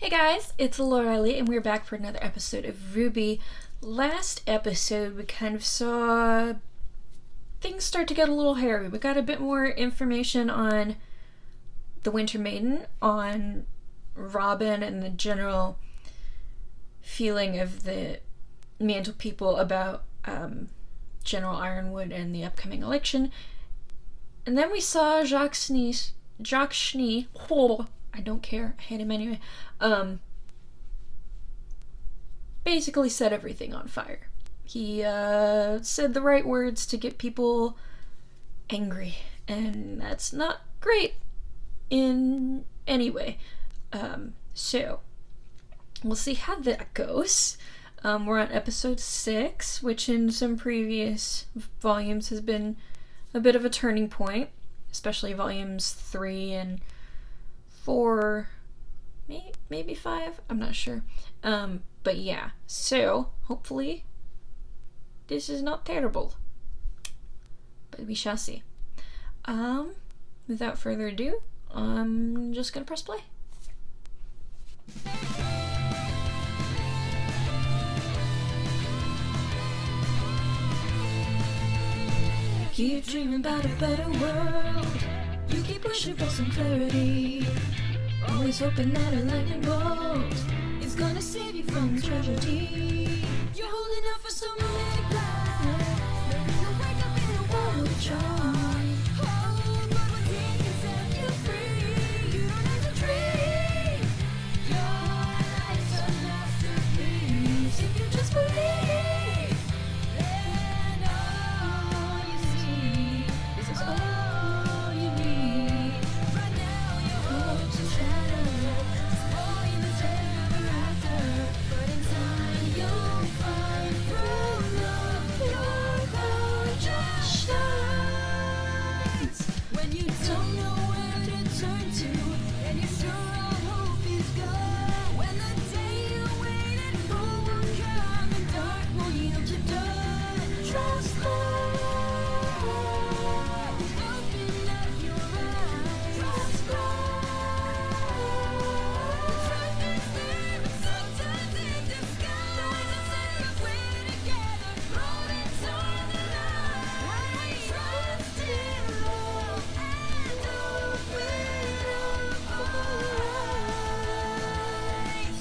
Hey guys, it's Laurelei Lee, and we're back for another episode of RWBY. Last episode, we kind of saw things start to get a little hairy. We got a bit more information on the Winter Maiden, on Robin, and the general feeling of the Mantle people about General Ironwood and the upcoming election. And then we saw Jacques Schnee, I don't care, I hate him anyway, basically set everything on fire. He said the right words to get people angry, and that's not great in any way. So, we'll see how that goes. We're on episode 6, which in some previous volumes has been a bit of a turning point, especially volumes 3 and 4, maybe 5, I'm not sure. But yeah, so hopefully this is not terrible, but we shall see. Without further ado, I'm just gonna press play. Keep dreaming about a better world. You keep pushing for some clarity. Always hoping that a lightning bolt is gonna save you from tragedy. You're holding out for some romantic life. You'll wake up in a world of joy. Oh, but one thing can set you free. You don't have to dream. Your life's a masterpiece if you just believe. And all you see is all you need. Right now your hopes are shattered. Spoiling the day ever after. But in time you'll find through love your power just shines. When you don't know where to turn to, and you're sure all hope is gone. When the day you waited for will come, and dark will yield to dawn. Trust love. Open up your eyes. Trust love. Truth is there, but sometimes in disguise. Instead of we're together, rolling toward the light. When we trust in love and open up our eyes.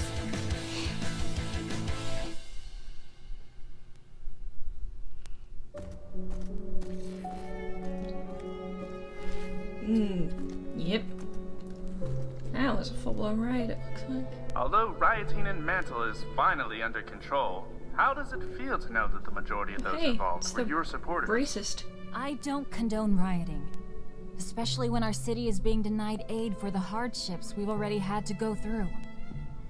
Yep. That was a full-blown riot, it looks like. Although rioting in Mantle is finally under control, how does it feel to know that the majority of those Hey, involved it's were the your supporters? Racist. I don't condone rioting, especially when our city is being denied aid for the hardships we've already had to go through.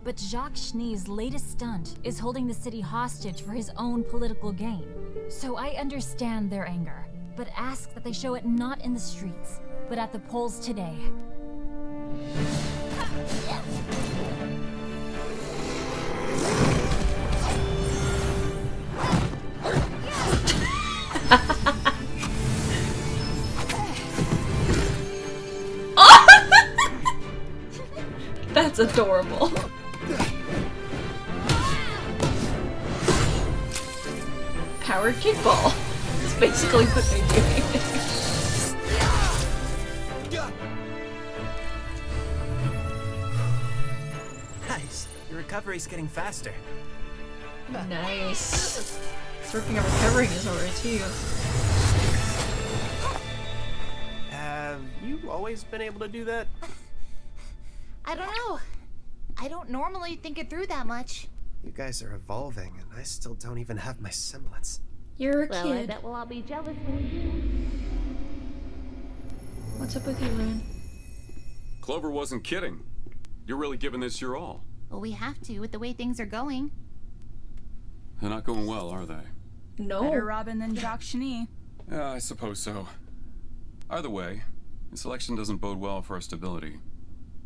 But Jacques Schnee's latest stunt is holding the city hostage for his own political gain. So I understand their anger, but ask that they show it not in the streets, but at the polls today. That's adorable. Powered kickball. That's basically what they're doing. Nice. Your recovery's getting faster. Nice. It's working on recovering his aura too. Have you always been able to do that? I don't know. I don't normally think it through that much. You guys are evolving, and I still don't even have my semblance. You're a Well, I kid. bet we'll all be jealous when we do. What's up with you, Ryan? Clover wasn't kidding. You're really giving this your all. Well, we have to with the way things are going. They're not going well, are they? No. Better Robin than Jacques Schnee. Yeah, I suppose so. Either way, this election doesn't bode well for our stability.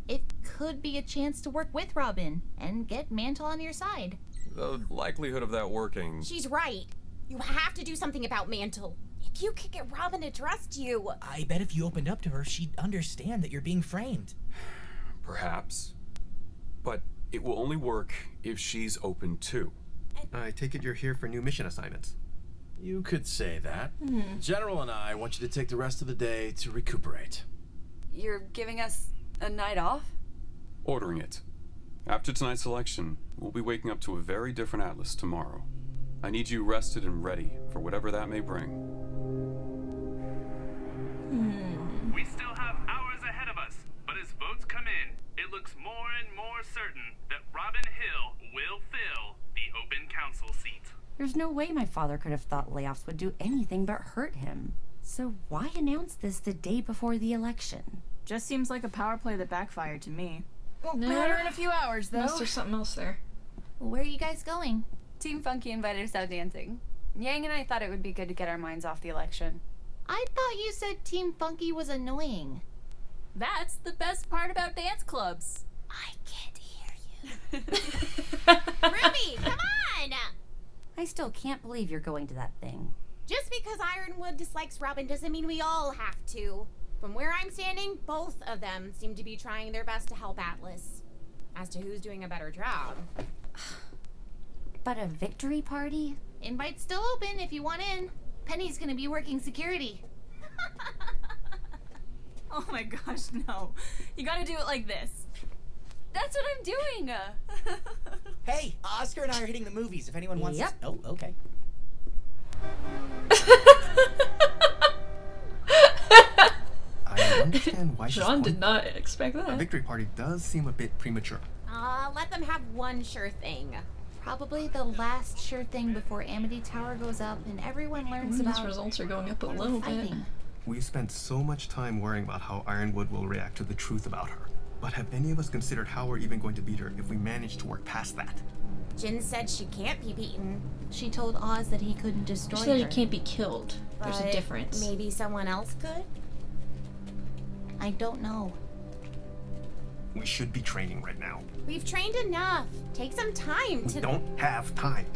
It could be a chance to work with Robin and get Mantle on your side. The likelihood of that working... She's right. You have to do something about Mantle. If you could get Robin to trust you. I bet if you opened up to her, she'd understand that you're being framed. Perhaps. But It will only work if she's open too. I take it you're here for new mission assignments. You could say that. General and I want you to take the rest of the day to recuperate. You're giving us a night off? Ordering it. After tonight's selection, we'll be waking up to a very different Atlas tomorrow. I need you rested and ready for whatever that may bring. We still have hours ahead of us, but as votes come in, it looks more and more certain that Robin Hill will fill the open council seat. There's no way my father could have thought layoffs would do anything but hurt him. So why announce this the day before the election? Just seems like a power play that backfired to me. Won't Matter in a few hours, though. Unless there's something else there. Well, where are you guys going? Team Funky invited us out dancing. Yang and I thought it would be good to get our minds off the election. I thought you said Team Funky was annoying. That's the best part about dance clubs. I can't hear you. Ruby, come on! I still can't believe you're going to that thing. Just because Ironwood dislikes Robin doesn't mean we all have to. From where I'm standing, both of them seem to be trying their best to help Atlas. As to who's doing a better job. But a victory party? Invite's still open if you want in. Penny's gonna be working security. Oh my gosh, no. You gotta do it like this. That's what I'm doing! Hey, Oscar and I are hitting the movies if anyone wants Yep. to... Oh, okay. I understand why she's Sean did pointing. not expect A that. victory party does seem a bit premature. Let them have one sure thing. Probably the last sure thing before Amity Tower goes up and everyone learns These about results are going up a what we're little bit. fighting. We've spent so much time worrying about how Ironwood will react to the truth about her. But have any of us considered how we're even going to beat her if we manage to work past that? Jin said she can't be beaten. She told Oz that he couldn't destroy She said her. you can't be killed. There's a but difference. Maybe someone else could? I don't know. We should be training right now. We've trained enough. Take some time We to... don't have time.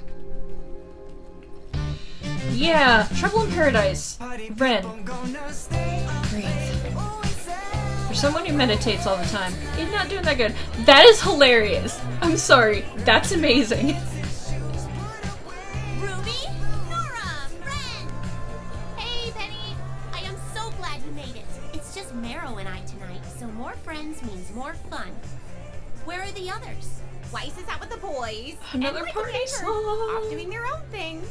Yeah, Trouble in Paradise. Ren. Breathe. For someone who meditates all the time, you're not doing that good. That is hilarious. I'm sorry. That's amazing. Ruby? Nora? Ren? Hey, Penny. I am so glad you made it. It's just Marrow and I tonight, so more friends means more fun. Where are the others? Weiss is out with the boys. Another and Michael party and Kurt song. off doing their own thing.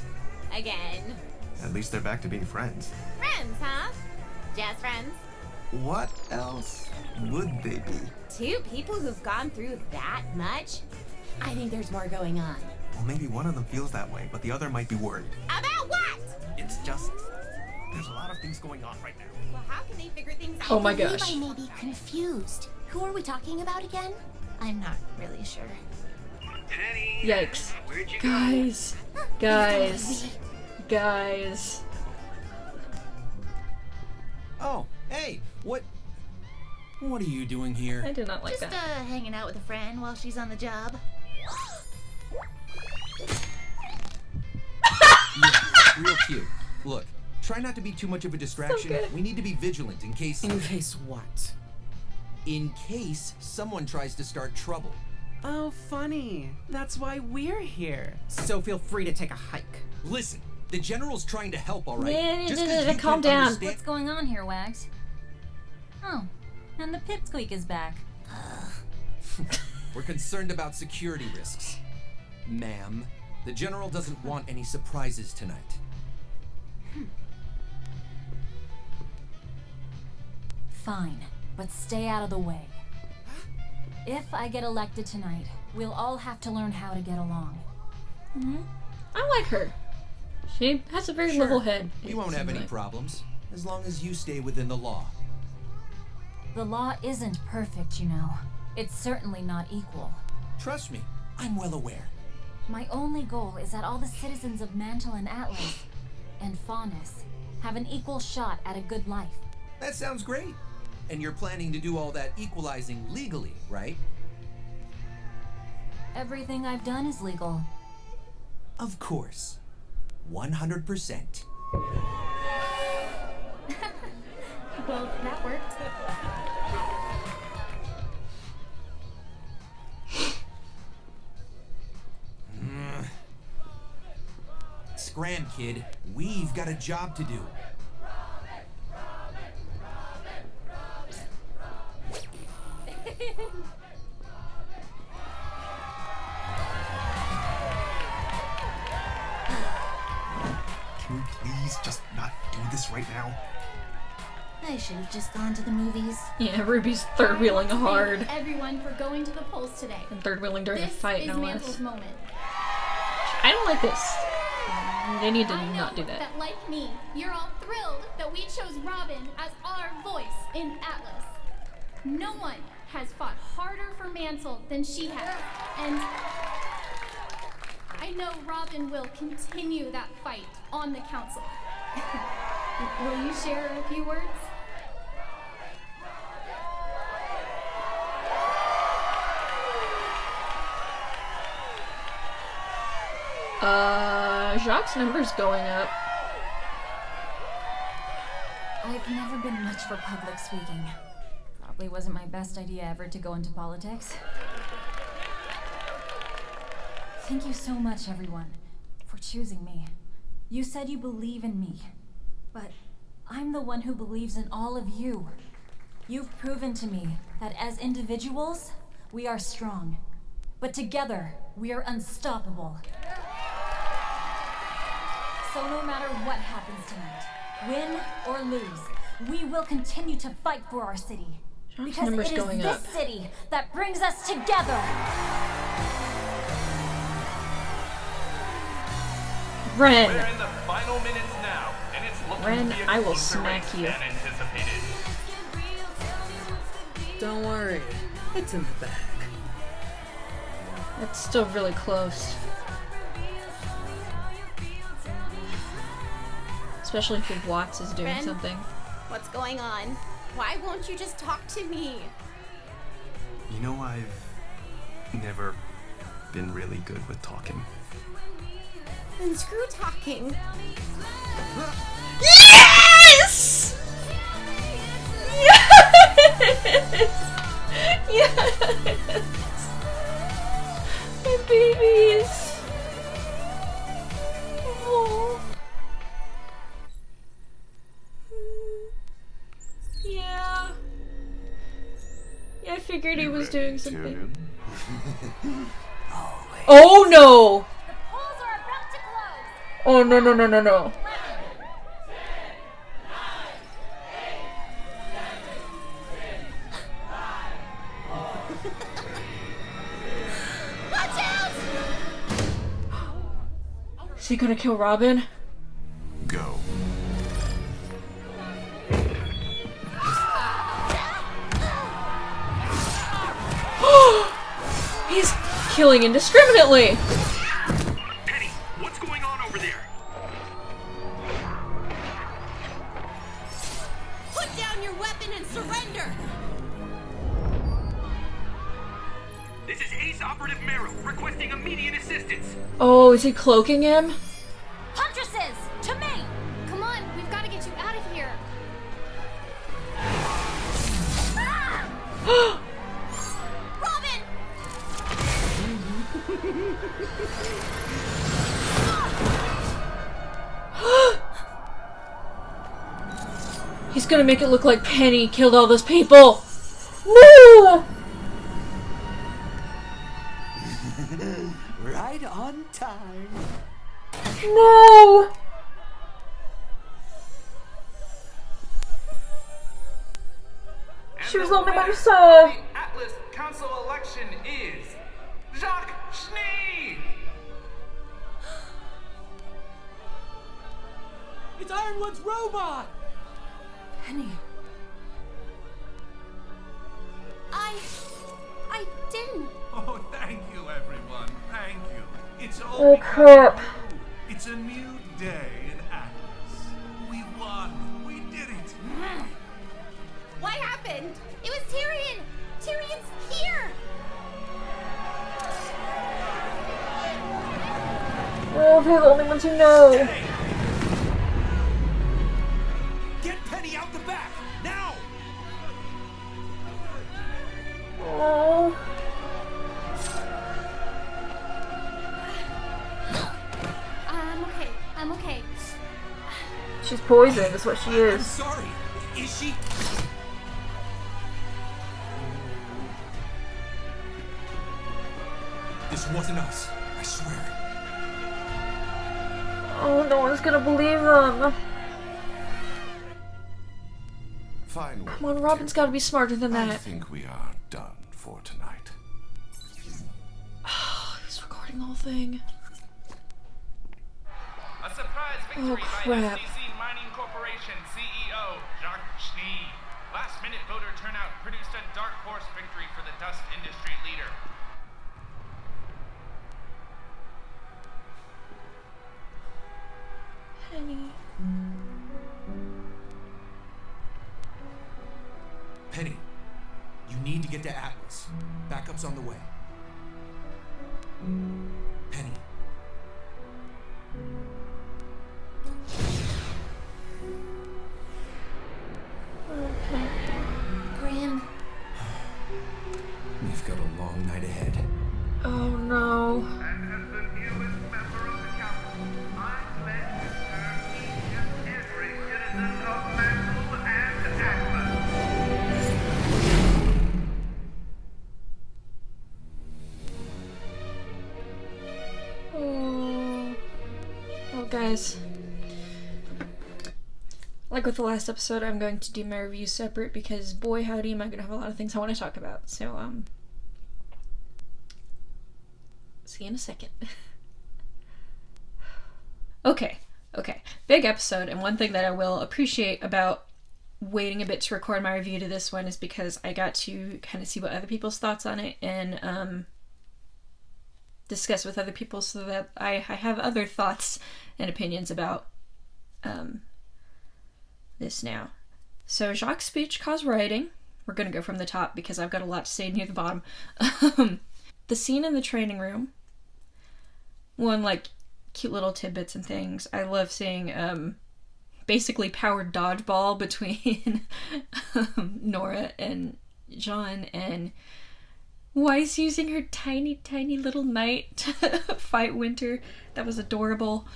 Again. At least they're back to being friends. Friends, huh? Just friends. What else would they be? Two people who've gone through that much? I think there's more going on. Well, maybe one of them feels that way, but the other might be worried. About what? It's just... there's a lot of things going on right now. Well, how can they figure things out? Oh my I believe gosh. I may be confused. Who are we talking about again? I'm not really sure. Yikes. Guys. Guys. Guys. Oh, hey, what are you doing here? I did not like Just that. hanging out with a friend while she's on the job. Yeah, real cute. Look, try not to be too much of a distraction. good. We need to be vigilant in case... In case what? In case someone tries to start trouble. Oh, funny. That's why we're here. So feel free to take a hike. Listen, the general's trying to help, all right? Yeah, Just 'cause you calm can't down. understand- What's going on here, Wags? Oh, and the pipsqueak is back. We're concerned about security risks. Ma'am, the general doesn't want any surprises tonight. Fine, but stay out of the way. If I get elected tonight, we'll all have to learn how to get along. I like her. She has a very Sure, level head. You won't have any problems, as long as you stay within the law. The law isn't perfect, you know. It's certainly not equal. Trust me, I'm well aware. My only goal is that all the citizens of Mantle and Atlas, and Faunus, have an equal shot at a good life. That sounds great. And you're planning to do all that equalizing legally, right? Everything I've done is legal. Of course. 100%. Well, that worked. scram, kid. We've got a job to do. Can we please just not do this right now? I should have just gone to the movies. Yeah, Ruby's third wheeling hard. Everyone for going to the polls today. And third wheeling during a fight, no less. This is Mantle's moment. I don't like this. They need to not do that. That, like me, you're all thrilled that we chose Robin as our voice in Atlas. No one has fought harder for Mantle than she has, and I know Robin will continue that fight on the council. Will you share a few words? Jacques' number's going up. I've never been much for public speaking. Probably wasn't my best idea ever to go into politics. Thank you so much, everyone, for choosing me. You said you believe in me, but I'm the one who believes in all of you. You've proven to me that as individuals, we are strong, but together, we are unstoppable. So no matter what happens tonight, win or lose, we will continue to fight for our city. Because it is this city that brings us together. Ren. We're in the final minutes now, and it's looking Ren, to be a I will closer smack race you. than anticipated. Don't worry, it's in the bag. It's still really close. Especially if Watts is doing Ren? something. What's going on? Why won't you just talk to me? You know, I've never been really good with talking. Then screw talking. Yes! Yes! Yes! My babies! Oh. Yeah. Yeah, I figured he was doing something. Oh no! Oh no no no no no. Watch out! Is he gonna kill Robin? Go. He's killing indiscriminately! Penny, what's going on over there? Put down your weapon and surrender! This is Ace Operative Merrill, requesting immediate assistance. Oh, is he cloaking him? Huntresses, to me! Come on, we've got to get you out of here. Robin! He's gonna make it look like Penny killed all those people! Woo! Right on time. No! She was only by herself! The Atlas Council election is Jacques Schnee! It's Ironwood's robot! Penny. I didn't. Oh, thank you, everyone. Thank you. It's all Oh, because crap. of you. It's a new day in Atlas. We won. We did it. What happened? It was Tyrion! Tyrion's here! Oh, they're the only ones who know. Get Penny out the back! Now! Oh. I'm She's poison, that's what she is. I'm sorry. Is she? This wasn't us. I swear. Oh, no one's gonna believe them. Fine. Come on, Robin's gotta be smarter than that. I think we are done for tonight. He's recording the whole thing. A surprise victory by crap. SDC Mining Corporation CEO Jacques Schnee. Last-minute voter turnout produced a dark horse victory for the dust industry leader. Penny. Penny, you need to get to Atlas. Backup's on the way. Penny. Grim. We've got a long night ahead. Oh no. Oh, guys. Like with the last episode, I'm going to do my reviews separate because boy howdy am I going to have a lot of things I want to talk about. So, see you in a second. Okay. Big episode, and one thing that I will appreciate about waiting a bit to record my review to this one is because I got to kind of see what other people's thoughts on it and discuss with other people so that I have other thoughts and opinions about this now. So Jacques' speech caused rioting. We're going to go from the top because I've got a lot to say near the bottom. The scene in the training room. One, like, cute little tidbits and things. I love seeing basically powered dodgeball between Nora and John, and Weiss using her tiny little knight to fight Winter. That was adorable.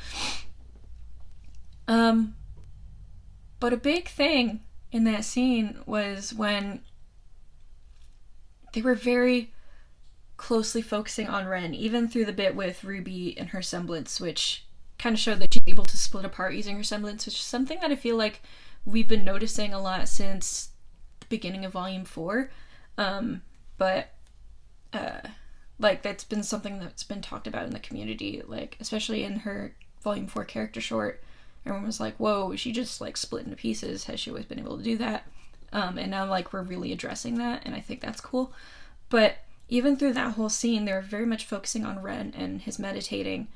But a big thing in that scene was when they were very closely focusing on Ren, even through the bit with Ruby and her semblance, which kind of showed that she's able to split apart using her semblance, which is something that I feel like we've been noticing a lot since the beginning of Volume 4. Like, that's been something that's been talked about in the community, like, especially in her Volume 4 character short. Everyone was like, whoa, she just, like, split into pieces. Has she always been able to do that? And now, like, we're really addressing that, and I think that's cool. But even through that whole scene, they were very much focusing on Ren and his meditating.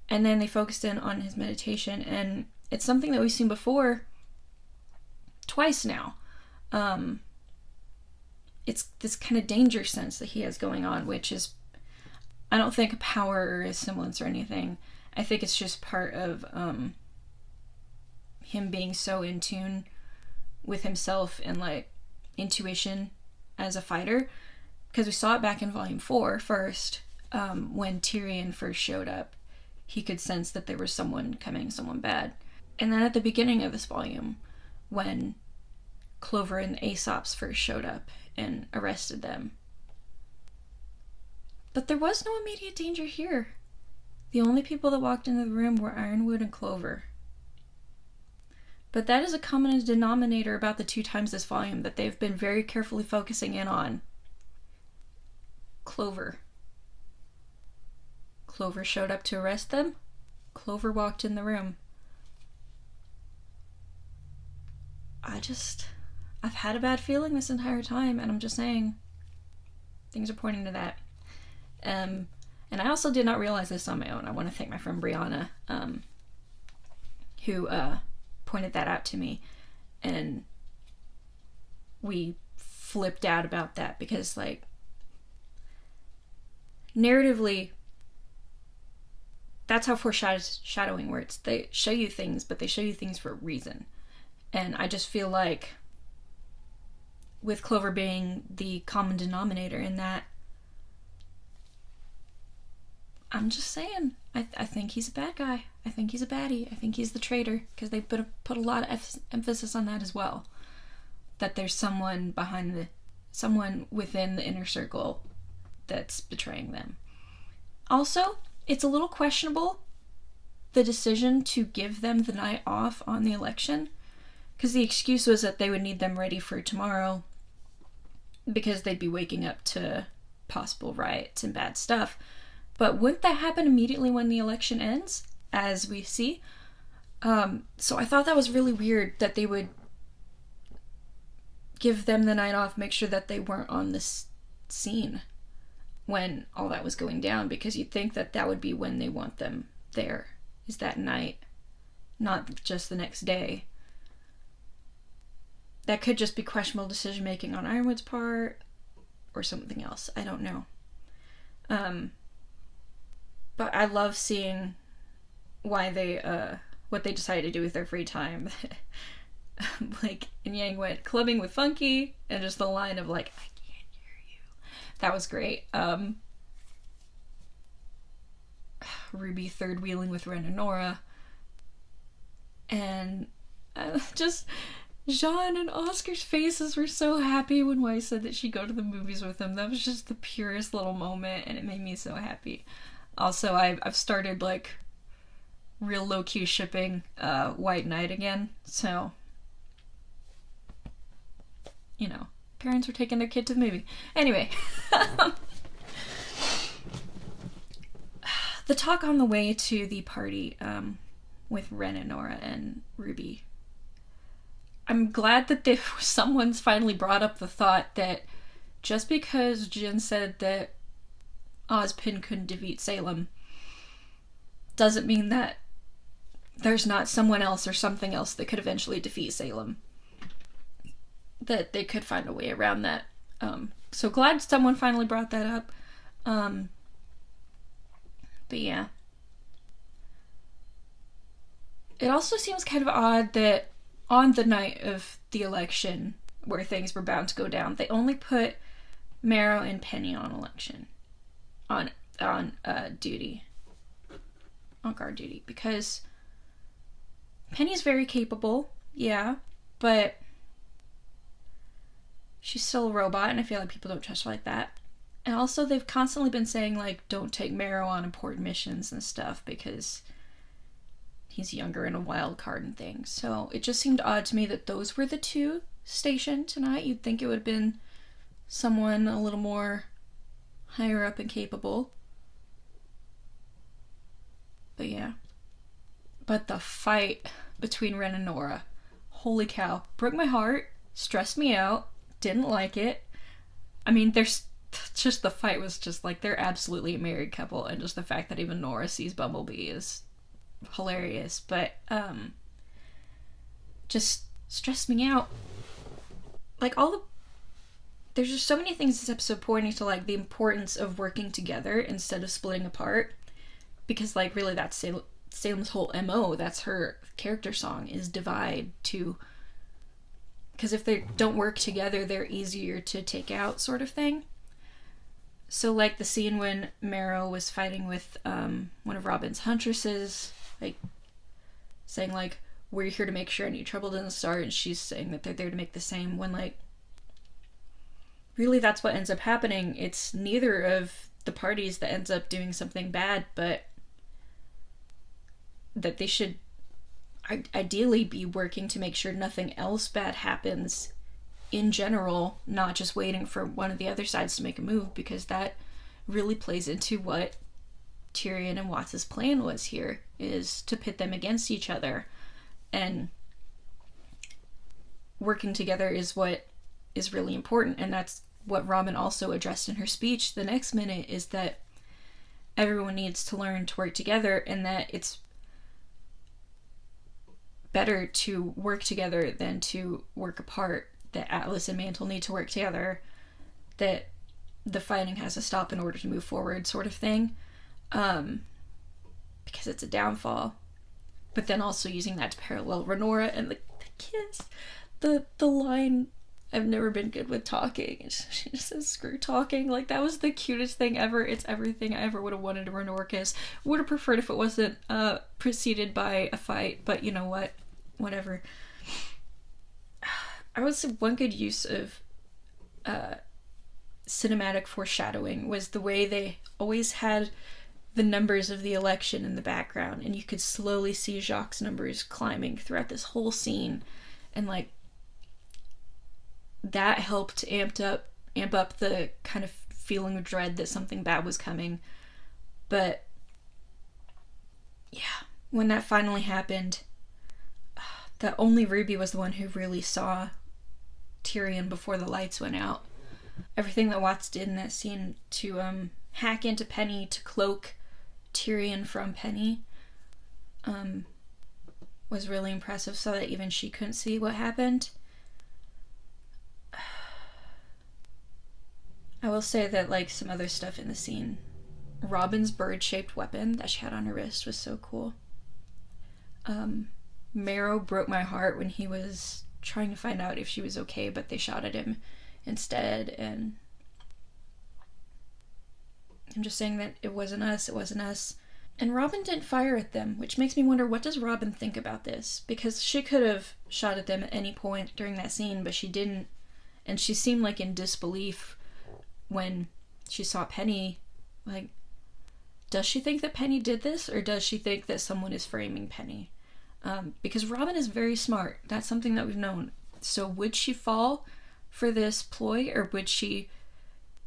And then they focused in on his meditation, and it's something that we've seen before twice now. It's this kind of danger sense that he has going on, which is, I don't think a power or a semblance or anything. I think it's just part of him being so in tune with himself and, like, intuition as a fighter. Because we saw it back in Volume 4 first, when Tyrion first showed up. He could sense that there was someone coming, someone bad. And then at the beginning of this volume, when Clover and the Aesops first showed up and arrested them. But there was no immediate danger here. The only people that walked into the room were Ironwood and Clover. But that is a common denominator about the two times this volume that they've been very carefully focusing in on. Clover. Clover showed up to arrest them. Clover walked in the room. I've had a bad feeling this entire time, and I'm just saying, things are pointing to that. And I also did not realize this on my own. I want to thank my friend Brianna, who pointed that out to me, and we flipped out about that because, like, narratively, that's how foreshadowing works. They show you things, but they show you things for a reason. And I just feel like, with Clover being the common denominator in that, I'm just saying, I think he's a bad guy. I think he's a baddie. I think he's the traitor, because they put a lot of emphasis on that as well. That there's someone within the inner circle that's betraying them. Also, it's a little questionable, the decision to give them the night off on the election, because the excuse was that they would need them ready for tomorrow because they'd be waking up to possible riots and bad stuff. But wouldn't that happen immediately when the election ends, as we see? So I thought that was really weird that they would give them the night off, make sure that they weren't on this scene when all that was going down, because you'd think that that would be when they want them there, is that night, not just the next day. That could just be questionable decision making on Ironwood's part, or something else. I don't know. But I love seeing why they, what they decided to do with their free time. Like, and Yang went clubbing with Funky, and just the line of like, I can't hear you. That was great. Ruby third wheeling with Ren and Nora. And just Jean and Oscar's faces were so happy when Weiss said that she'd go to the movies with him. That was just the purest little moment, and it made me so happy. Also, I've started like real low-key shipping White Knight again, so you know, parents were taking their kid to the movie. Anyway, the talk on the way to the party with Ren and Nora and Ruby. I'm glad that someone's finally brought up the thought that just because Jin said that Ozpin couldn't defeat Salem doesn't mean that there's not someone else or something else that could eventually defeat Salem. That they could find a way around that. So glad someone finally brought that up. But yeah. It also seems kind of odd that on the night of the election, where things were bound to go down, they only put Marrow and Penny on election. On duty. On guard duty. Because Penny's very capable, yeah, but she's still a robot, and I feel like people don't trust her like that. And also, they've constantly been saying, like, don't take Marrow on important missions and stuff, because he's younger and a wild card and things. So it just seemed odd to me that those were the two stationed tonight. You'd think it would have been someone a little more higher up and capable. But yeah. But the fight between Ren and Nora, holy cow, broke my heart, stressed me out, didn't like it. I mean, there's just, the fight was just like, they're absolutely a married couple, and just the fact that even Nora sees Bumblebee is hilarious. But just stressed me out. Like, there's just so many things this episode pointing to, like, the importance of working together instead of splitting apart, because, like, really that's Salem's whole MO. That's her character song, is divide. Because if they don't work together, they're easier to take out, sort of thing. So, like, the scene when Marrow was fighting with one of Robin's huntresses, like, saying, like, we're here to make sure any trouble doesn't start, and she's saying that they're there to make the same, when, like, really that's what ends up happening. It's neither of the parties that ends up doing something bad, but that they should ideally be working to make sure nothing else bad happens in general, not just waiting for one of the other sides to make a move, because that really plays into what Tyrion and Watts' plan was here, is to pit them against each other. And working together is what is really important, and that's what Robin also addressed in her speech the next minute, is that everyone needs to learn to work together, and that it's better to work together than to work apart, that Atlas and Mantle need to work together, that the fighting has to stop in order to move forward, sort of thing, because it's a downfall. But then also using that to parallel Renora and the kiss, the line I've never been good with talking. And she just says, screw talking. Like, that was the cutest thing ever. It's everything I ever would have wanted to run Orcus. Would have preferred if it wasn't preceded by a fight, but you know what? Whatever. I would say one good use of cinematic foreshadowing was the way they always had the numbers of the election in the background, and you could slowly see Jacques' numbers climbing throughout this whole scene, and like that helped amp up the kind of feeling of dread that something bad was coming. But yeah, when that finally happened, that only Ruby was the one who really saw Tyrion before the lights went out. Everything that Watts did in that scene to hack into Penny to cloak Tyrion from Penny was really impressive, so that even she couldn't see what happened. I will say that, like, some other stuff in the scene, Robin's bird-shaped weapon that she had on her wrist was so cool. Marrow broke my heart when he was trying to find out if she was okay, but they shot at him instead, and I'm just saying that it wasn't us. And Robin didn't fire at them, which makes me wonder, what does Robin think about this? Because she could have shot at them at any point during that scene, but she didn't, and she seemed like in disbelief when she saw Penny. Like, does she think that Penny did this, or does she think that someone is framing Penny? Because Robin is very smart. That's something that we've known. So would she fall for this ploy, or would she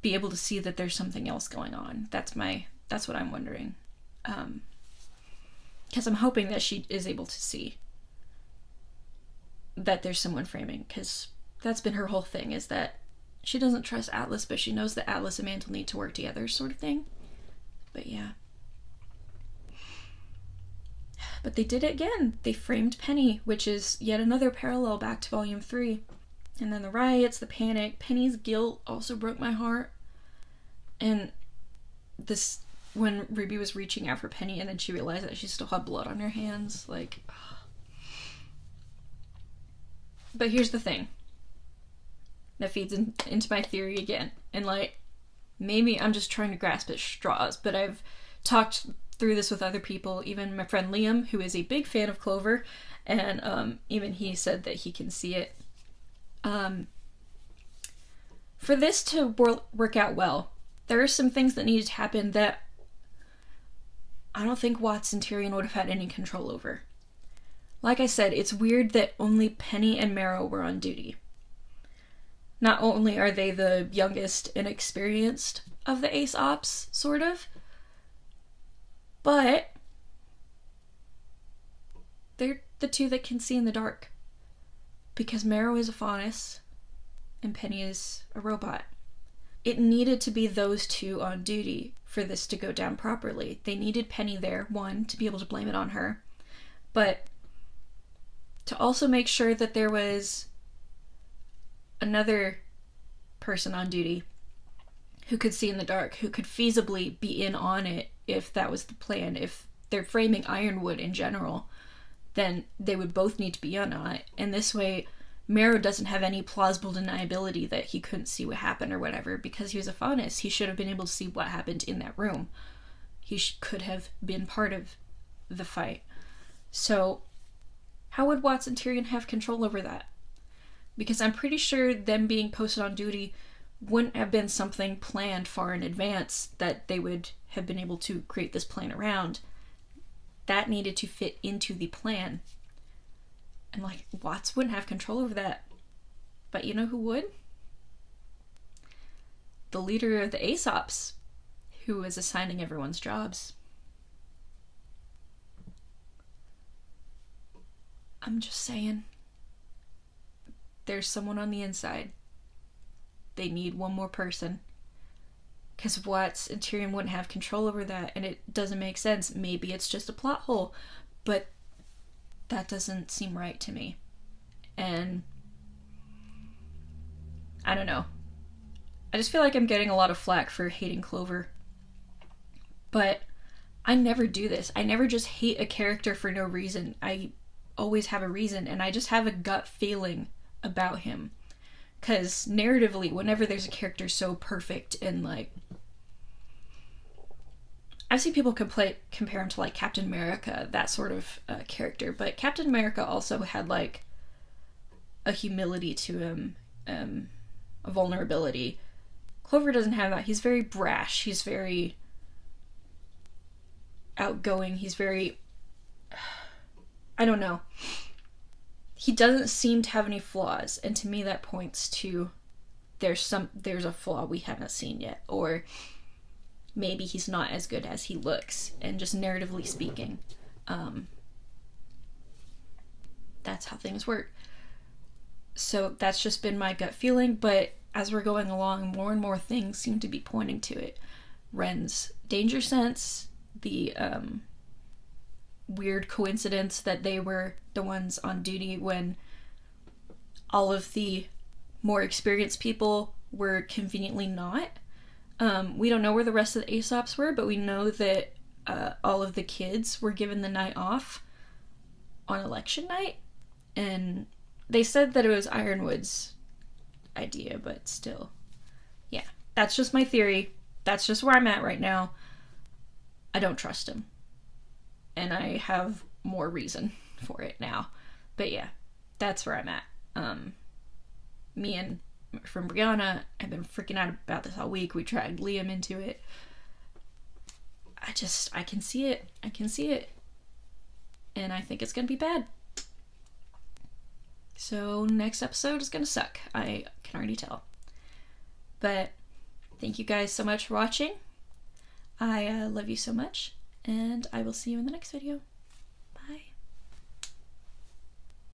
be able to see that there's something else going on? That's what I'm wondering. Because I'm hoping that she is able to see that there's someone framing, because that's been her whole thing, is that she doesn't trust Atlas, but she knows that Atlas and Mantle need to work together, sort of thing. But yeah. But they did it again. They framed Penny, which is yet another parallel back to Volume 3. And then the riots, the panic, Penny's guilt also broke my heart. And this, when Ruby was reaching out for Penny and then she realized that she still had blood on her hands, like... But here's the thing. That feeds into my theory again. And like, maybe I'm just trying to grasp at straws, but I've talked through this with other people, even my friend Liam, who is a big fan of Clover, and even he said that he can see it. For this to work out well, there are some things that needed to happen that I don't think Watts and Tyrion would have had any control over. Like I said, it's weird that only Penny and Marrow were on duty. Not only are they the youngest and experienced of the Ace Ops, sort of, but they're the two that can see in the dark. Because Marrow is a faunus and Penny is a robot. It needed to be those two on duty for this to go down properly. They needed Penny there, one, to be able to blame it on her, but to also make sure that there was another person on duty who could see in the dark, who could feasibly be in on it if that was the plan. If they're framing Ironwood in general, then they would both need to be in on it. And this way, Marrow doesn't have any plausible deniability that he couldn't see what happened or whatever, because he was a faunus. He should have been able to see what happened in that room. He could have been part of the fight. So, how would Watts and Tyrion have control over that? Because I'm pretty sure them being posted on duty wouldn't have been something planned far in advance that they would have been able to create this plan around. That needed to fit into the plan. And like, Watts wouldn't have control over that. But you know who would? The leader of the Ace Ops, who was assigning everyone's jobs. I'm just saying. There's someone on the inside. They need one more person. Because Watts and Tyrion wouldn't have control over that, and it doesn't make sense. Maybe it's just a plot hole, but that doesn't seem right to me. And I don't know. I just feel like I'm getting a lot of flack for hating Clover. But I never do this. I never just hate a character for no reason. I always have a reason, and I just have a gut feeling about him. Because narratively, whenever there's a character so perfect and, like, I've seen people compare him to, like, Captain America, that sort of character, but Captain America also had, like, a humility to him, a vulnerability. Clover doesn't have that. He's very brash. He's very outgoing. He's very... I don't know. He doesn't seem to have any flaws, and to me that points to there's a flaw we haven't seen yet, or maybe he's not as good as he looks, and just narratively speaking, that's how things work. So that's just been my gut feeling, but as we're going along, more and more things seem to be pointing to it. Ren's danger sense, the weird coincidence that they were the ones on duty when all of the more experienced people were conveniently not. We don't know where the rest of the Aesops were, but we know that all of the kids were given the night off on election night, and they said that it was Ironwood's idea, but still. Yeah, that's just my theory. That's just where I'm at right now. I don't trust him. And I have more reason for it now. But yeah, that's where I'm at. Me and from Brianna have been freaking out about this all week. We dragged Liam into it. I can see it. I can see it. And I think it's going to be bad. So next episode is going to suck. I can already tell. But thank you guys so much for watching. I love you so much. And I will see you in the next video.